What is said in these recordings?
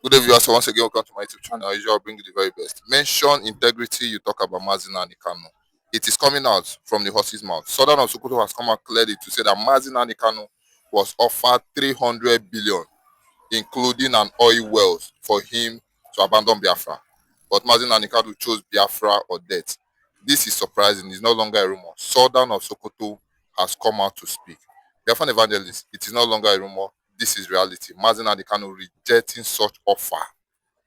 Good day, viewers. So once again, welcome to my YouTube channel. As usual, I'll bring you the very best. Mention integrity, you talk about Mazi Nnamdi Kanu. It is coming out from the horse's mouth. Sultan of Sokoto has come out clearly to say that Mazi Nnamdi Kanu was offered 300 billion, including an oil wells, for him to abandon Biafra. But Mazi Nnamdi Kanu chose Biafra or death. This is surprising. It's no longer a rumor. Sultan of Sokoto has come out to speak. Biafran evangelist, it is no longer a rumor. This is reality. Mazi Nnamdi Kanu rejecting such offer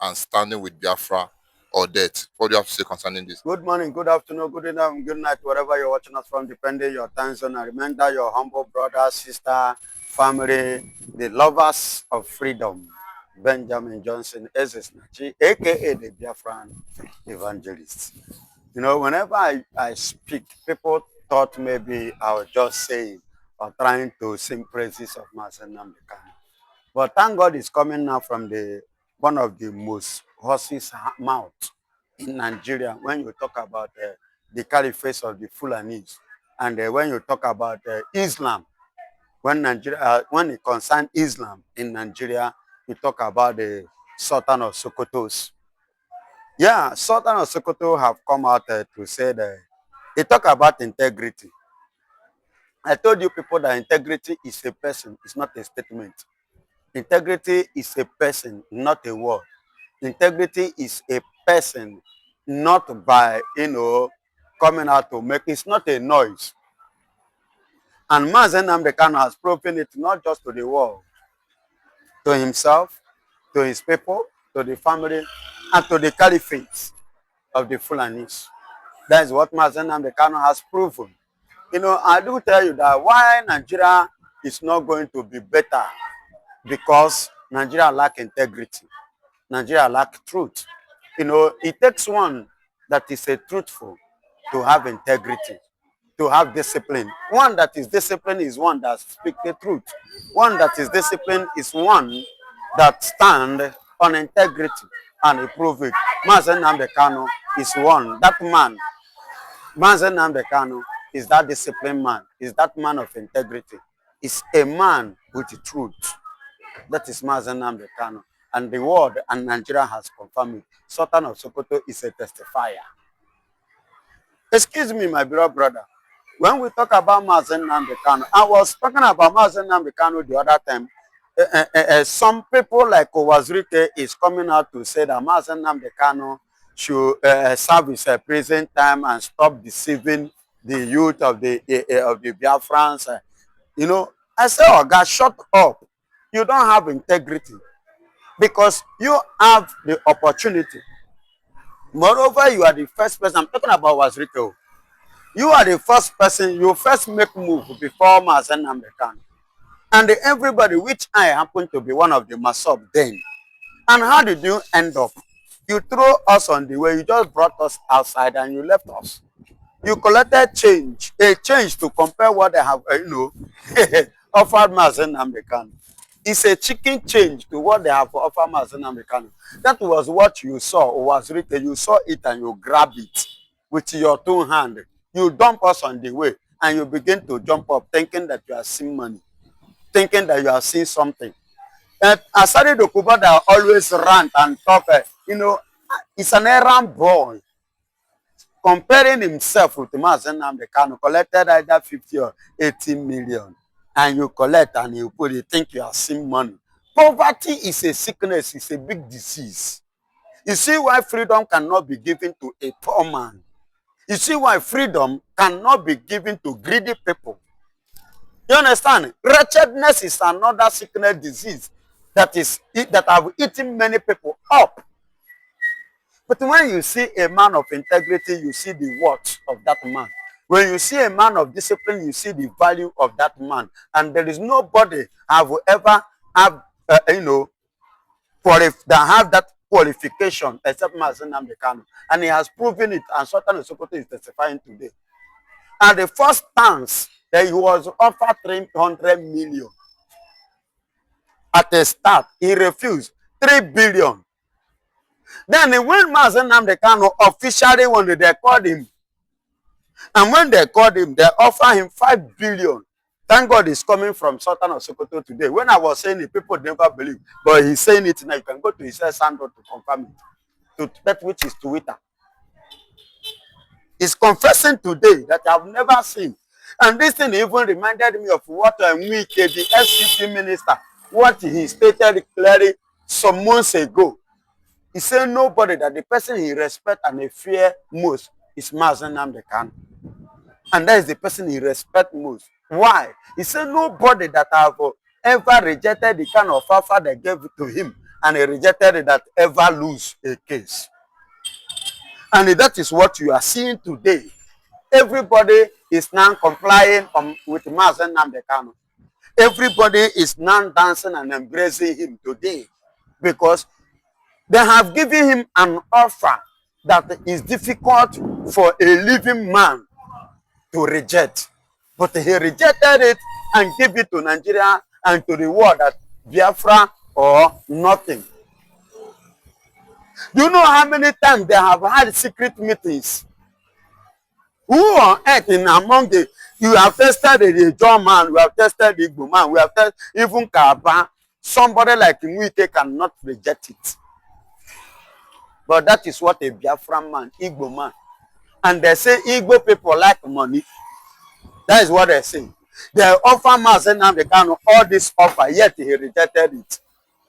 and standing with Biafra or death. What do you have to say concerning this? Good morning, good afternoon, good evening, good night, wherever you're watching us from, depending your time zone. And remember your humble brother, sister, family, the lovers of freedom. Benjamin Johnson, Ezesnachi, aka the Biafran evangelist. You know, whenever I speak, people thought maybe I was just saying or trying to sing praises of Mazi Nnamdi Kanu. But thank God it's coming now from one of the most horses mouth in Nigeria when you talk about the caliphate of the Fulanis, and when you talk about Islam, when it concerns Islam in Nigeria, you talk about the Sultan of Sokotos. Yeah, Sultan of Sokoto have come out to say that they talk about integrity. I told you people that integrity is a person, it's not a statement. Integrity is a person, not a word. Integrity is a person, not by, coming out to make. It's not a noise. And Mazi Nnamdi Kanu has proven it not just to the world, to himself, to his people, to the family, and to the caliphate of the Fulanis. That is what Mazi Nnamdi Kanu has proven. You know, I do tell you that why Nigeria is not going to be better, because Nigeria lack integrity. Nigeria lack truth. You know, it takes one that is a truthful to have integrity, to have discipline. One that is disciplined is one that speaks the truth. One that is disciplined is one that stands on integrity and improve it. Mazi Nnamdi Kanu is one. That man, Mazi Nnamdi Kanu, is that disciplined man, is that man of integrity, is a man with the truth. That is Mazi Nnamdi Kanu. And the world and Nigeria has confirmed it. Sultan of Sokoto is a testifier. Excuse me, my beloved brother. When we talk about Mazi Nnamdi Kanu, I was talking about Mazi Nnamdi Kanu the other time. Some people like Owazirike is coming out to say that Mazi Nnamdi Kanu should serve his prison time and stop deceiving the youth of the Biafrans. You know, I say, oh God, shut up. You don't have integrity, because you have the opportunity. Moreover, you are the first person. I'm talking about Owazirike. You are the first person. You first make move before Mazi Nnamdi Kanu. And everybody, which I happen to be one of the Masop then. And how did you end up? You threw us on the way. You just brought us outside and you left us. You collected change, a change to compare what they have, offered Mazi Nnamdi Kanu. It's a chicken change to what they have offered Mazi Nnamdi Kanu. That was what you saw, Owazirike. You saw it and you grab it with your two hands. You dump us on the way and you begin to jump up thinking that you are seeing money, thinking that you are seeing something. And Asari Dokuba that always rant and talk, it's an errand boy. Comparing himself with Mazi Nnamdi Kanu, collected either 50 or 80 million. And you collect and you put it, think you are seeing money. Poverty is a sickness, it's a big disease. You see why freedom cannot be given to a poor man. You see why freedom cannot be given to greedy people. You understand? Wretchedness is another sickness disease that have eaten many people up. But when you see a man of integrity, you see the worth of that man. When you see a man of discipline, you see the value of that man. And there is nobody have ever have that have that qualification except Mazi Nnamdi Kanu. And he has proven it, and Sultan of Sokoto is testifying today. And the first chance that he was offered 300 million at the start, he refused 3 billion. Then when Mazi Nnamdi Kanu officially wanted, they called him. And when they called him, they offered him 5 billion. Thank God it's coming from Sultan of Sokoto today. When I was saying it, people never believe. But he's saying it now. You can go to his handle to confirm it. To that which is Twitter. He's confessing today that I've never seen. And this thing even reminded me of what Wike, the SCP minister, what he stated clearly some months ago. He said nobody, that the person he respect and he fear most is Mazi Nnamdi Kanu. And that is the person he respect most. Why? He said nobody that have ever rejected the kind of offer they gave to him and he rejected it that ever lose a case. And that is what you are seeing today. Everybody is now complying with Mazi Nnamdi Kanu. Everybody is now dancing and embracing him today because they have given him an offer that is difficult for a living man to reject. But he rejected it and gave it to Nigeria and to the world that Biafra or nothing. Do you know how many times they have had secret meetings? Who on earth in among the, you have tested the John man, we have tested the Igbo man, we have tested even Kaba, somebody like Wike cannot reject it. But that is what a Biafran man, Igbo man. And they say Igbo people like money. That is what they say. They offer Mazi Nnamdi Kanu all this offer, yet he rejected it.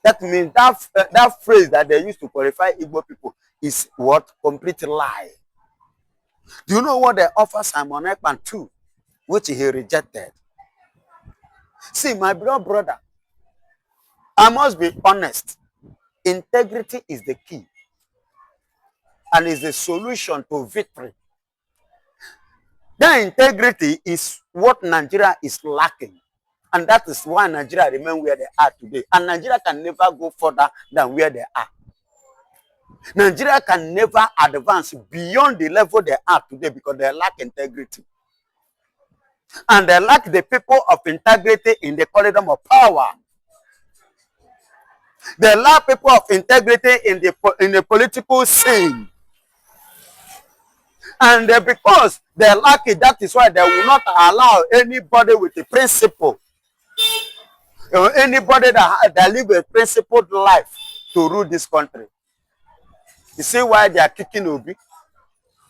That means that phrase that they used to qualify Igbo people is what? Complete lie. Do you know what they offer Simon Ekman too, which he rejected? See, my brother, I must be honest. Integrity is the key and is the solution to victory. That integrity is what Nigeria is lacking. And that is why Nigeria remain where they are today. And Nigeria can never go further than where they are. Nigeria can never advance beyond the level they are today because they lack integrity. And they lack the people of integrity in the corridor of power. They lack people of integrity in the political scene. And because they lack it, that is why they will not allow anybody with a principle, or anybody that live a principled life to rule this country. You see why they are kicking Obi?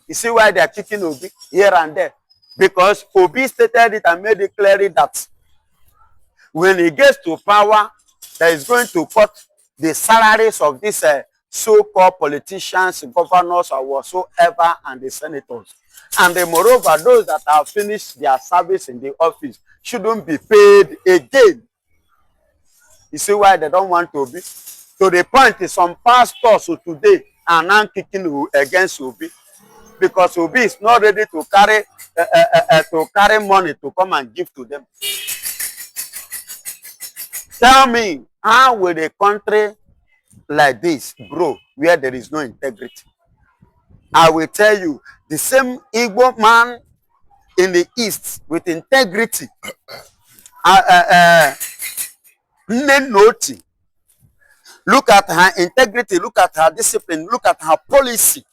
You see why they are kicking Obi here and there? Because Obi stated it and made it clear that when he gets to power, that is going to cut the salaries of these so-called politicians, governors, or whatsoever, and the senators. And moreover, those that have finished their service in the office shouldn't be paid again. You see why they don't want to be? To the point is some pastors today are now kicking against Obi because Obi is not ready to carry money to come and give to them. Tell me, how will a country like this grow where there is no integrity? I will tell you, the same Igbo man in the East with integrity, Nnenoti, look at her integrity, look at her discipline, look at her policy.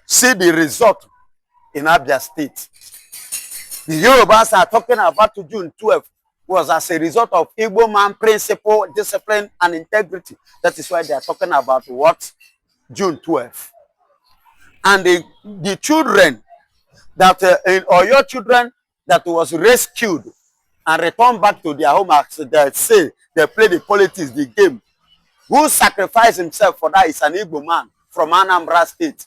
See the result in Abia State. The Yorubas are talking about June 12th was as a result of Igbo man principle, discipline, and integrity. That is why they are talking about what? June 12th. And the children that or your children that was rescued and returned back to their home, as they say, they play the politics, the game. Who sacrificed himself for that is an Igbo man from Anambra State.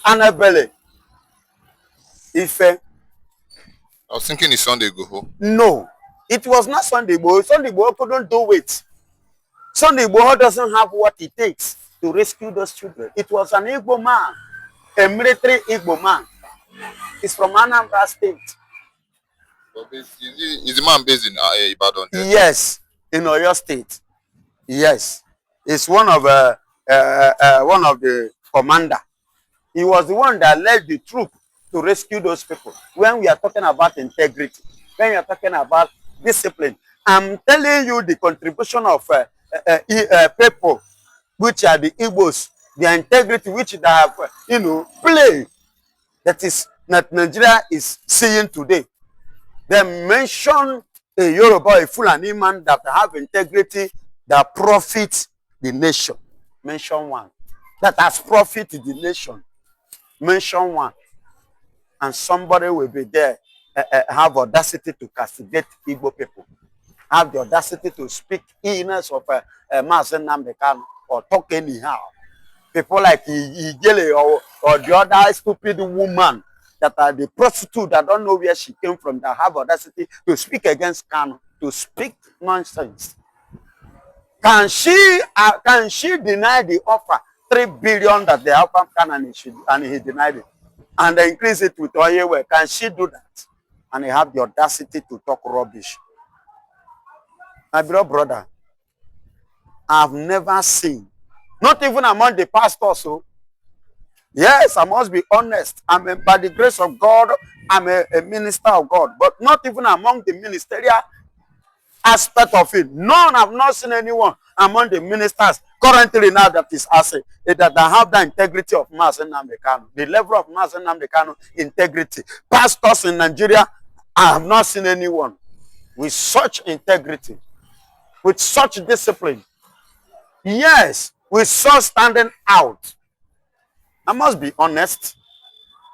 Annabelle. Ife. I was thinking it's Sunday Igbo. No, it was not Sunday Igbo. Sunday Igbo couldn't do it. Sunday Igbo doesn't have what it takes to rescue those children. It was an Igbo man, a military Igbo man. He's from Anambra State. But is the man based in Ibadan? Yes, in Oyo State. Yes, it's one of the commander. He was the one that led the troop to rescue those people. When we are talking about integrity, when we are talking about discipline, I'm telling you the contribution of people, which are the Igbos, their integrity, which they have, play that Nigeria is seeing today. They mention a Yoruba, a Fulani man that have integrity, that profits the nation. Mention one. That has profited the nation. Mention one. And somebody will be there, have audacity to castigate Igbo people. Have the audacity to speak illness of Mazi Nnamdi Kanu or talk anyhow. People like Igele or the other stupid woman that are the prostitute that don't know where she came from, that have audacity to speak against Kanu, to speak nonsense. Can she deny the offer 3 billion that they offered Kanu and he denied it? And they increase it with Oyewe. Can she do that? And he have the audacity to talk rubbish. My beloved brother, I've never seen, not even among the pastors, so yes, I must be honest. By the grace of God, I'm a minister of God, but not even among the ministerial aspect of it. None, I've not seen anyone among the ministers currently now that is asking that have the integrity of Mazi Nnamdi Kanu, the level of Mazi Nnamdi Kanu integrity. Pastors in Nigeria, I have not seen anyone with such integrity, with such discipline. Yes, with such standing out. I must be honest.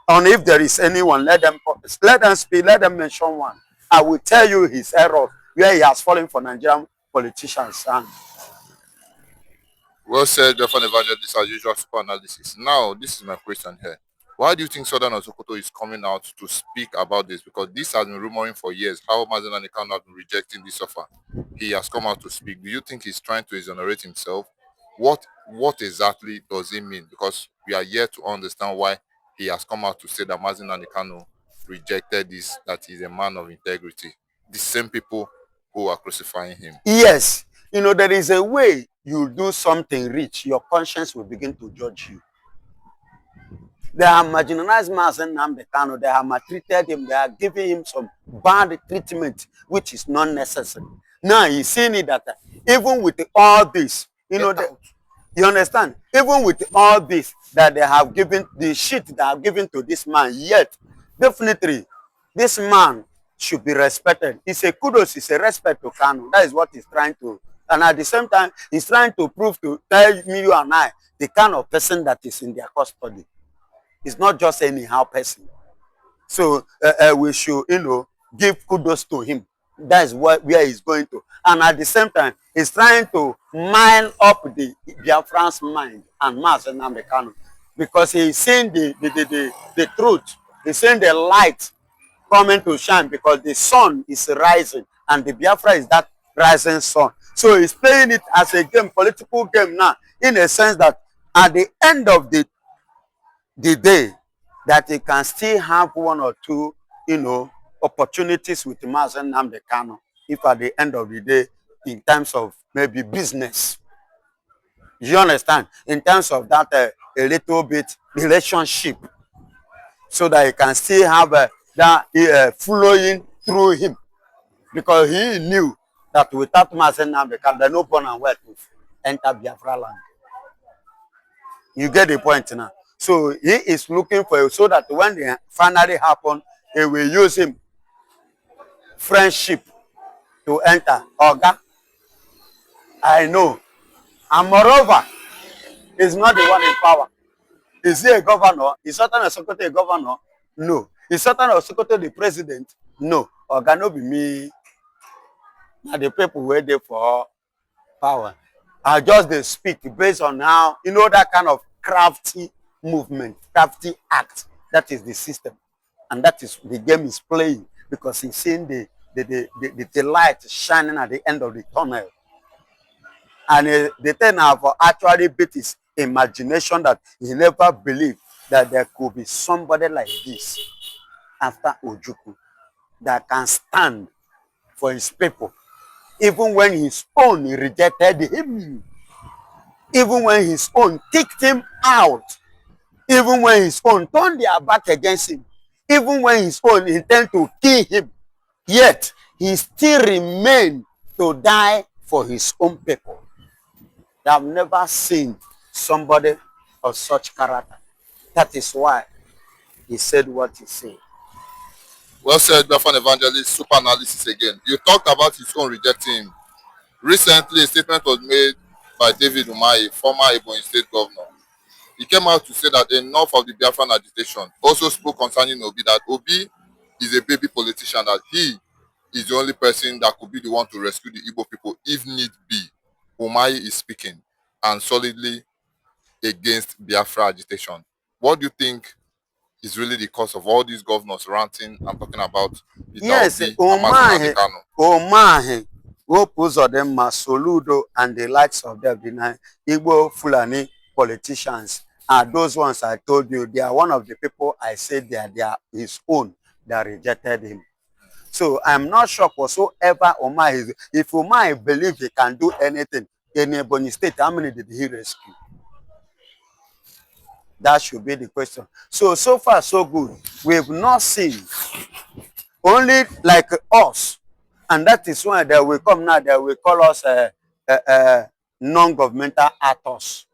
And if there is anyone, let them speak, let them mention one. I will tell you his error where he has fallen for Nigerian politicians. And Well said, Jeff Evangelist, as usual, super analysis. Now, this is my question here. Why do you think Southern of Sokoto is coming out to speak about this? Because this has been rumoring for years. How Mazi Nnamdi Kanu has been rejecting this offer. He has come out to speak. Do you think he's trying to exonerate himself? What exactly does it mean? Because we are yet to understand why he has come out to say that Mazi Nnamdi Kanu rejected this, that he's a man of integrity. The same people who are crucifying him. yes, you know, there is a way you do something rich, your conscience will begin to judge you. They have marginalized Mazi Nnamdi Kanu, they have maltreated him, they are giving him some bad treatment, which is not necessary. Now he's seeing it that even with all this, you know, you understand? Even with all this that they have given, the shit they have given to this man, yet definitely this man should be respected. It's a kudos, it's a respect to Kanu. That is what he's trying to. And at the same time, he's trying to prove to tell me, you and I, the kind of person that is in their custody. It's not just anyhow person. So we should, you know, give kudos to him. That is where he's going to. And at the same time, he's trying to mine up the Biafran's mind and Mazi Nnamdi Kanu, because he's seeing the truth. He's seeing the light coming to shine, because the sun is rising and the Biafra is that rising sun. So he's playing it as a game, political game now, in a sense that at the end of the day, that he can still have one or two, you know, opportunities with Mazi Nnamdi Kanu, if at the end of the day, in terms of maybe business, you understand, in terms of that a little bit relationship, so that he can still have that flowing through him, because he knew that without Mazi Nnamdi Kanu, there's no born and where to enter Biafra land. You get the point now. So he is looking for it, so that when they finally happen, he will use him friendship to enter. Oga, I know. And moreover, he's not the one in power. Is he a governor? Is Sultan of Sokoto a governor? No. Is Sultan of Sokoto the president? No. Oga no be me. Now the people were there for power. I just they speak based on how, you know, that kind of crafty movement, crafty act. That is the system. And that is the game is playing, because he's seeing the light shining at the end of the tunnel. And the thing have actually beat his imagination, that he never believed that there could be somebody like this after Ojukwu that can stand for his people. Even when his own rejected him, even when his own kicked him out, even when his own turned their back against him, even when his own intend to kill him, yet he still remained to die for his own people. They have never seen somebody of such character. That is why he said what he said. Well said, Biafran evangelist. Super analysis again. You talked about his own rejecting him. Recently, a statement was made by David Umahi, former Ebonyi State governor. He came out to say that enough of the Biafran agitation. Also spoke concerning Obi, that Obi is a baby politician, that he is the only person that could be the one to rescue the Igbo people if need be. Umahi is speaking and solidly against Biafra agitation. What do you think is really the cause of all these governors ranting and talking about Peter Yes, Obi and Mazi Nnamdi Kanu? Umahi, Hope Uzodinma, Soludo, and the likes of them, the Igbo Fulani politicians, are those ones I told you. They are one of the people I said they are his own that rejected him. So I'm not sure whatsoever Umahi is. If Umahi believes he can do anything in Ebonyi State, how many did he rescue? That should be the question. So far, so good. We've not seen only like us, and that is why they will come now. They will call us non-governmental actors.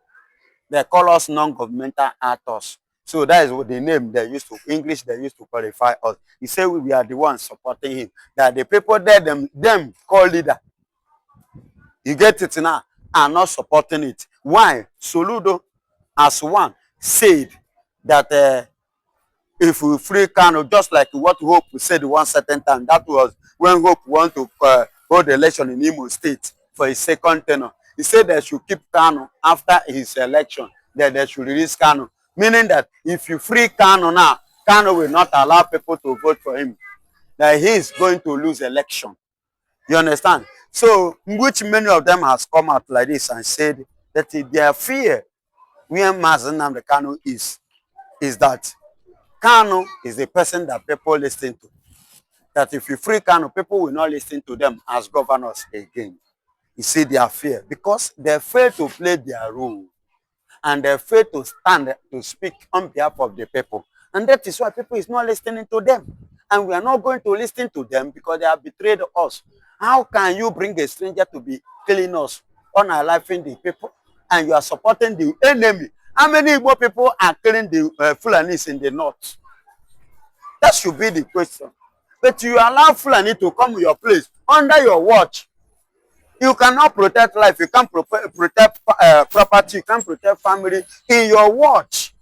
They call us non-governmental actors. So that is what the name they used to English they used to qualify us. He said we are the ones supporting him. That the people there them call leader. You get it now? Are not supporting it. Why? Soludo, as one, said that if we free Kanu, just like what Hope said one certain time, that was when Hope wanted to hold the election in Imo State for his second tenure. He said they should keep Kanu after his election, that they should release Kanu. Meaning that if you free Kanu now, Kanu will not allow people to vote for him. That he is going to lose election. You understand? So, which many of them has come out like this and said that their fear where Mazi Nnamdi Kanu is that Kanu is the person that people listen to. That if you free Kanu, people will not listen to them as governors again. You see their fear because they fail to play their role and they fail to stand to speak on behalf of the people. And that is why people is not listening to them. And we are not going to listen to them because they have betrayed us. How can you bring a stranger to be killing us, unaliving the people, and you are supporting the enemy? How many Igbo people are killing the Fulanis in the north? That should be the question. But you allow Fulani to come to your place under your watch. You cannot protect life. You can't protect property. You can't protect family in your watch.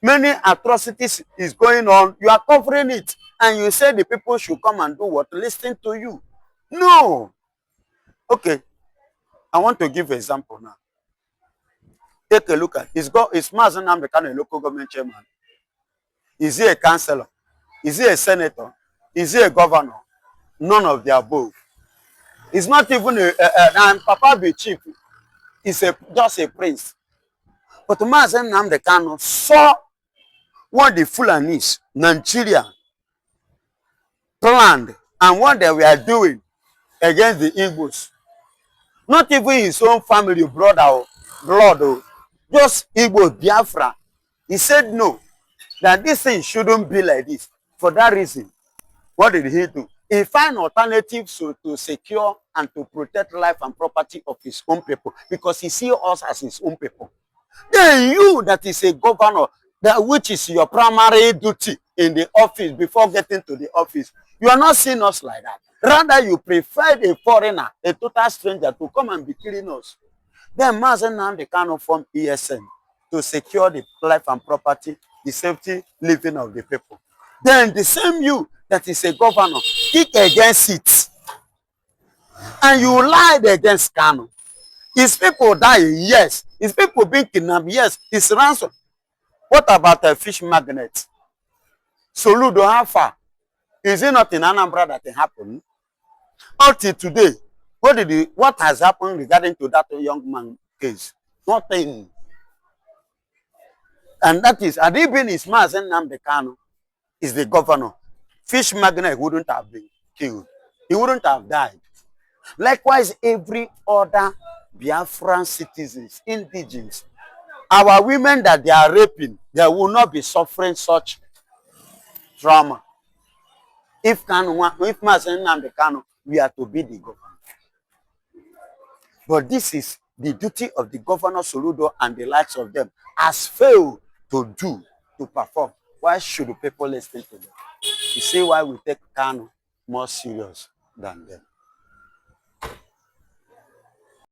Many atrocities is going on. You are covering it. And you say the people should come and do what? Listen to you. No. Okay. I want to give an example now. Take a look at it. Is Mazi Nnamdi Kanu a local government chairman? Is he a councillor? Is he a senator? Is he a governor? None of the above. He's not even and Papa be chief. He's just a prince. But Mazi Nnamdi Kanu saw what the Fulanis, Nigeria, planned and what they were doing against the Igbos. Not even his own family, blood, just Igbo, Biafra. He said no, that this thing shouldn't be like this. For that reason, what did he do? He found alternatives to secure and to protect life and property of his own people because he sees us as his own people. Then you that is a governor, that which is your primary duty in the office before getting to the office, you are not seeing us like that. Rather, you preferred a foreigner, a total stranger, to come and be killing us. Then Mazi Nnamdi Kanu formed ESN to secure the life and property, the safety living of the people. Then the same you that is a governor kick against it. And you lied against Kanu. His people die, yes. His people being kidnapped, yes. His ransom. What about a fish magnet? Soludo, how far? Is it not in Anambra that it happened? Until today, what has happened regarding to that young man case? Nothing. And that is, had he been his Mazi Nnamdi Kanu, is the governor, fish magnet wouldn't have been killed. He wouldn't have died. Likewise, every other Biafran citizens, indigenous, our women that they are raping, they will not be suffering such trauma. If Mazi Nnamdi Kanu, we are to be the governor. But this is the duty of the governor Soludo and the likes of them has failed to do, to perform. Why should people listen to them? You see why we take Kanu more serious than them.